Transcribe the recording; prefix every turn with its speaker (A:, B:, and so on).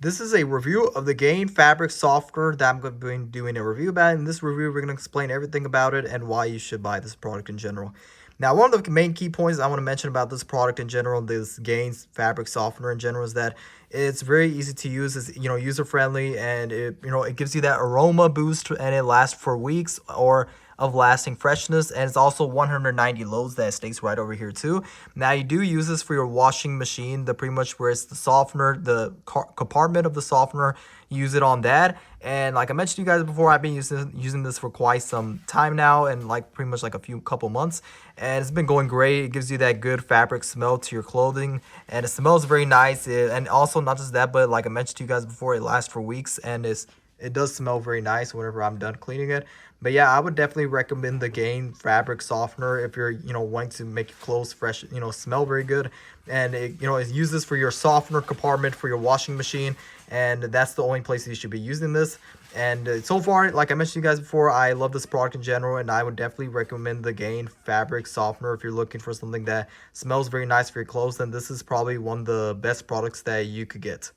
A: This is a review of the Gain Fabric Softener that I'm going to be doing a review about. In this review, we're going to explain everything about it and why you should buy this product in general. Now, one of the main key points I want to mention about this product in general, this Gain Fabric Softener in general, is that it's very easy to use. It's, user friendly, and it gives you that aroma boost, and it lasts for weeks or of lasting freshness, and it's also 190 loads that stays right over here too. Now you do use this for your washing machine, the pretty much where it's the softener, the compartment of the softener, use it on that. And like I mentioned to you guys before, I've been using this for quite some time now, and like pretty much like a couple months, and it's been going great. It gives you that good fabric smell to your clothing, and it smells very nice. And also not just that, but like I mentioned to you guys before, it lasts for weeks, and it does smell very nice whenever I'm done cleaning it. But yeah, I would definitely recommend the Gain Fabric Softener if you're, wanting to make your clothes fresh, smell very good. And it uses for your softener compartment for your washing machine, and that's the only place you should be using this. And so far, like I mentioned to you guys before, I love this product in general, and I would definitely recommend the Gain Fabric Softener if you're looking for something that smells very nice for your clothes. Then this is probably one of the best products that you could get.